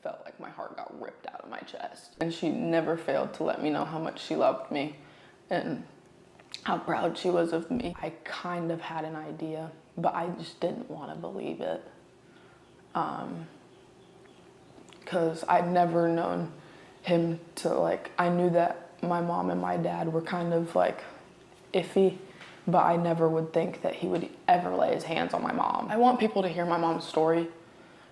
felt like my heart got ripped out of my chest. And she never failed to let me know how much she loved me and how proud she was of me. I kind of had an idea, but I just didn't want to believe it. Because I'd never known him to, like, I knew that my mom and my dad were kind of like iffy, but I never would think that he would ever lay his hands on my mom. I want people to hear my mom's story,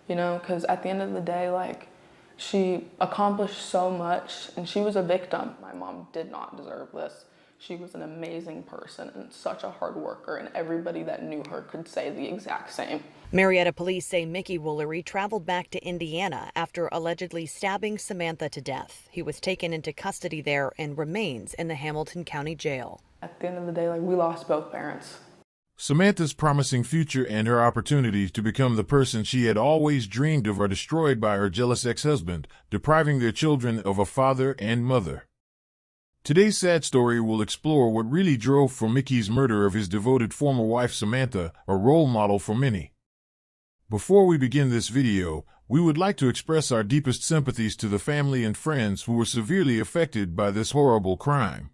you know, because at the end of the day, like, she accomplished so much and she was a victim. My mom did not deserve this. She was an amazing person and such a hard worker, and everybody that knew her could say the exact same. Marietta police say Mickey Woolery traveled back to Indiana after allegedly stabbing Samantha to death. He was taken into custody there and remains in the Hamilton County Jail. At the end of the day, like, we lost both parents. Samantha's promising future and her opportunities to become the person she had always dreamed of are destroyed by her jealous ex-husband, depriving their children of a father and mother. Today's sad story will explore what really drove for Mickey's murder of his devoted former wife Samantha, a role model for many. Before we begin this video, we would like to express our deepest sympathies to the family and friends who were severely affected by this horrible crime.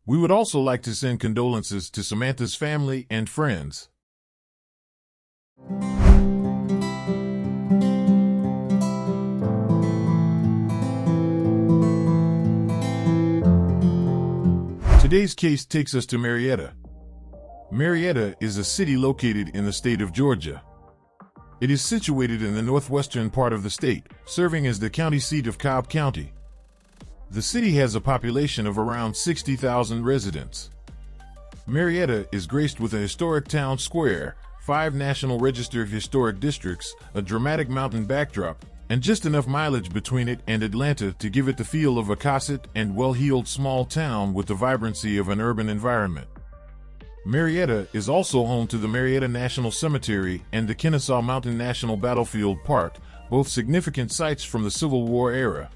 We would also like to send condolences to Samantha's family and friends. Today's case takes us to Marietta. Marietta is a city located in the state of Georgia. It is situated in the northwestern part of the state, serving as the county seat of Cobb County. The city has a population of around 60,000 residents. Marietta is graced with a historic town square, 5 National Register Historic Districts, a dramatic mountain backdrop, and just enough mileage between it and Atlanta to give it the feel of a cosset and well-heeled small town with the vibrancy of an urban environment. Marietta is also home to the Marietta National Cemetery and the Kennesaw Mountain National Battlefield Park, both significant sites from the Civil War era.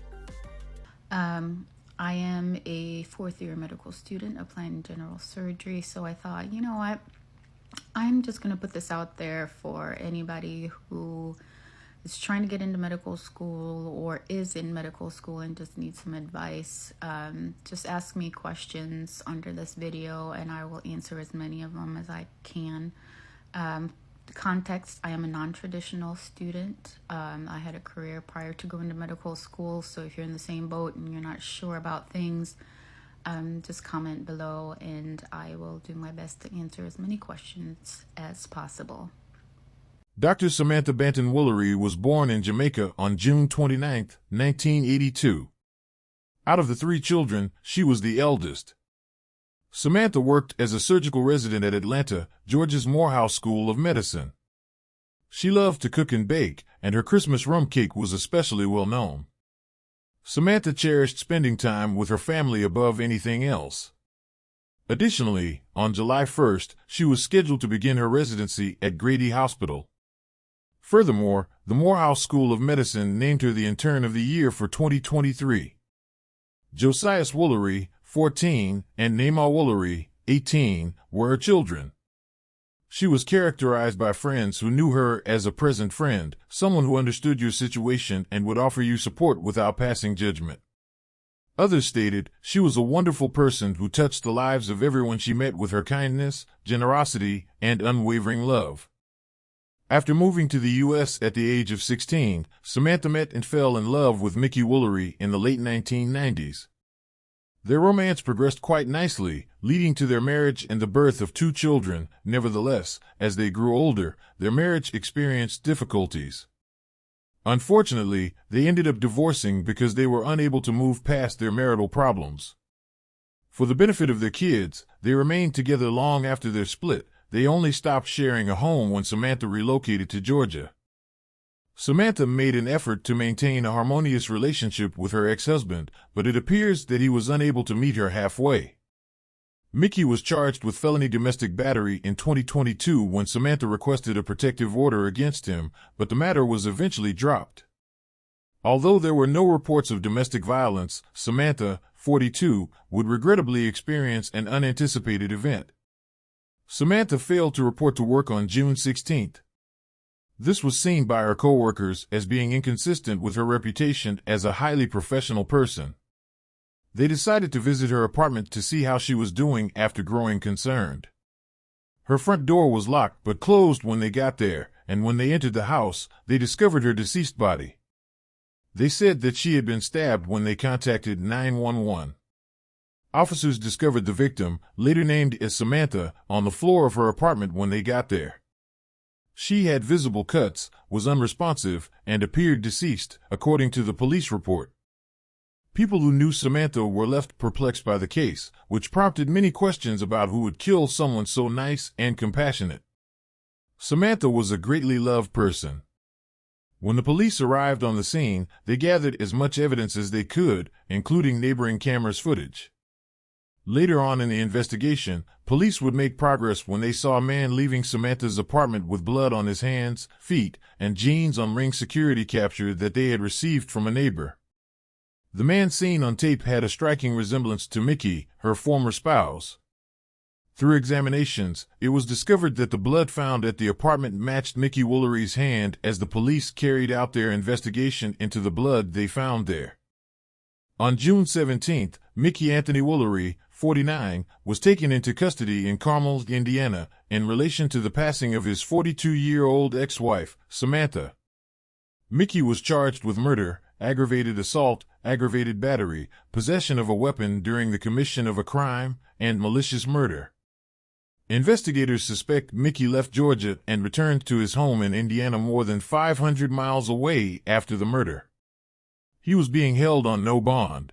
I am a 4th-year medical student applying general surgery, so I thought, you know what, I'm just going to put this out there for anybody who is trying to get into medical school or is in medical school and just needs some advice. Just ask me questions under this video and I will answer as many of them as I can. Context, I am a non-traditional student. I had a career prior to going to medical school, so if you're in the same boat and you're not sure about things, just comment below and I will do my best to answer as many questions as possible. Dr. Samantha Woolery was born in Jamaica on June 29, 1982. Out of the 3 children, she was the eldest. Samantha worked as a surgical resident at Atlanta, Georgia's Morehouse School of Medicine. She loved to cook and bake, and her Christmas rum cake was especially well known. Samantha cherished spending time with her family above anything else. Additionally, on July 1st, she was scheduled to begin her residency at Grady Hospital. Furthermore, the Morehouse School of Medicine named her the Intern of the Year for 2023. Josias Woolery, 14, and Naima Woolery, 18, were her children. She was characterized by friends who knew her as a present friend, someone who understood your situation and would offer you support without passing judgment. Others stated, she was a wonderful person who touched the lives of everyone she met with her kindness, generosity, and unwavering love. After moving to the U.S. at the age of 16, Samantha met and fell in love with Mickey Woolery in the late 1990s. Their romance progressed quite nicely, leading to their marriage and the birth of 2 children. Nevertheless, as they grew older, their marriage experienced difficulties. Unfortunately, they ended up divorcing because they were unable to move past their marital problems. For the benefit of their kids, they remained together long after their split. They only stopped sharing a home when Samantha relocated to Georgia. Samantha made an effort to maintain a harmonious relationship with her ex-husband, but it appears that he was unable to meet her halfway. Mickey was charged with felony domestic battery in 2022 when Samantha requested a protective order against him, but the matter was eventually dropped. Although there were no reports of domestic violence, Samantha, 42, would regrettably experience an unanticipated event. Samantha failed to report to work on June 16th. This was seen by her coworkers as being inconsistent with her reputation as a highly professional person. They decided to visit her apartment to see how she was doing after growing concerned. Her front door was locked but closed when they got there, and when they entered the house, they discovered her deceased body. They said that she had been stabbed when they contacted 911. Officers discovered the victim, later named as Samantha, on the floor of her apartment when they got there. She had visible cuts, was unresponsive, and appeared deceased, according to the police report. People who knew Samantha were left perplexed by the case, which prompted many questions about who would kill someone so nice and compassionate. Samantha was a greatly loved person. When the police arrived on the scene, they gathered as much evidence as they could, including neighboring cameras' footage. Later on in the investigation, police would make progress when they saw a man leaving Samantha's apartment with blood on his hands, feet, and jeans on ring security capture that they had received from a neighbor. The man seen on tape had a striking resemblance to Mickey, her former spouse. Through examinations, it was discovered that the blood found at the apartment matched Mickey Woolery's hand as the police carried out their investigation into the blood they found there. On June 17th, Mickey Anthony Woolery, 49, was taken into custody in Carmel, Indiana, in relation to the passing of his 42-year-old ex-wife, Samantha. Mickey was charged with murder, aggravated assault, aggravated battery, possession of a weapon during the commission of a crime, and malicious murder. Investigators suspect Mickey left Georgia and returned to his home in Indiana more than 500 miles away after the murder. He was being held on no bond.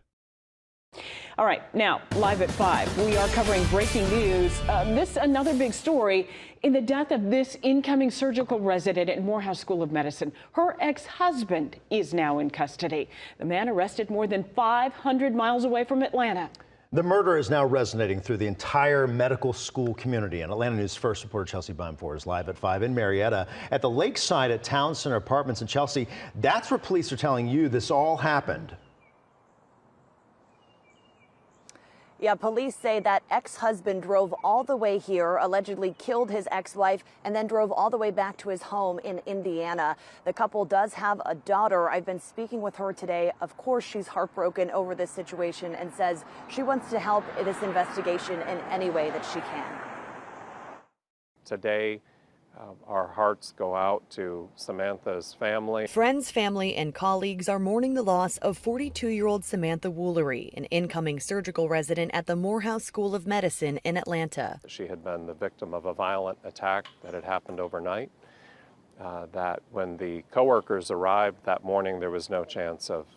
All right, now, live at 5, we are covering breaking news. Another big story in the death of this incoming surgical resident at Morehouse School of Medicine. Her ex-husband is now in custody. The man arrested more than 500 miles away from Atlanta. The murder is now resonating through the entire medical school community. And Atlanta News First reporter Chelsea Bimeford is live at 5 in Marietta at the lakeside at Town Center Apartments. And Chelsea, that's where police are telling you this all happened. Yeah, police say that ex-husband drove all the way here, allegedly killed his ex-wife, and then drove all the way back to his home in Indiana. The couple does have a daughter. I've been speaking with her today. Of course, she's heartbroken over this situation and says she wants to help this investigation in any way that she can. Today, our hearts go out to Samantha's family. Friends, family, and colleagues are mourning the loss of 42-year-old Samantha Woolery, an incoming surgical resident at the Morehouse School of Medicine in Atlanta. She had been the victim of a violent attack that had happened overnight. That when the coworkers arrived that morning, there was no chance of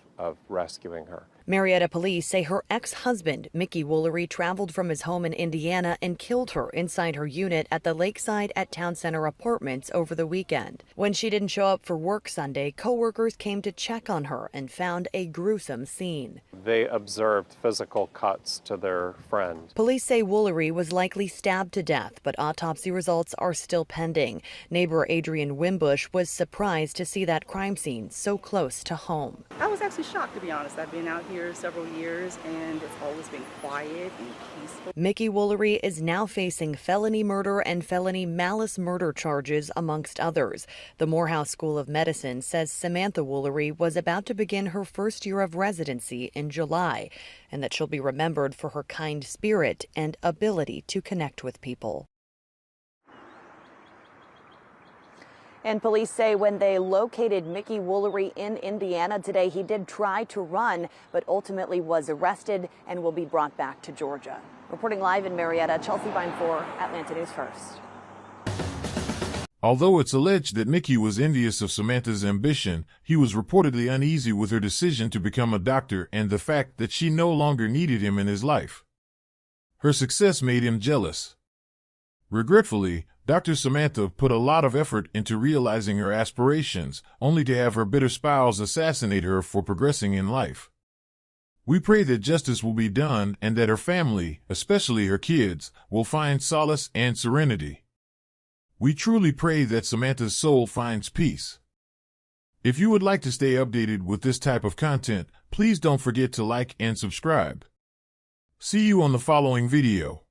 rescuing her. Marietta police say her ex-husband, Mickey Woolery, traveled from his home in Indiana and killed her inside her unit at the lakeside at Town Center Apartments over the weekend. When she didn't show up for work Sunday, coworkers came to check on her and found a gruesome scene. They observed physical cuts to their friend. Police say Woolery was likely stabbed to death, but autopsy results are still pending. Neighbor Adrian Wimbush was surprised to see that crime scene so close to home. I was actually shocked, to be honest. I've been out here several years and it's always been quiet and peaceful. Mickey Woolery is now facing felony murder and felony malice murder charges, amongst others. The Morehouse School of Medicine says Samantha Woolery was about to begin her first year of residency in July, and that she'll be remembered for her kind spirit and ability to connect with people. And police say when they located Mickey Woolery in Indiana today, he did try to run, but ultimately was arrested and will be brought back to Georgia. Reporting live in Marietta, Chelsea Bimeford, Atlanta News First. Although it's alleged that Mickey was envious of Samantha's ambition, he was reportedly uneasy with her decision to become a doctor and the fact that she no longer needed him in his life. Her success made him jealous. Regretfully, Dr. Samantha put a lot of effort into realizing her aspirations, only to have her bitter spouse assassinate her for progressing in life. We pray that justice will be done and that her family, especially her kids, will find solace and serenity. We truly pray that Samantha's soul finds peace. If you would like to stay updated with this type of content, please don't forget to like and subscribe. See you on the following video.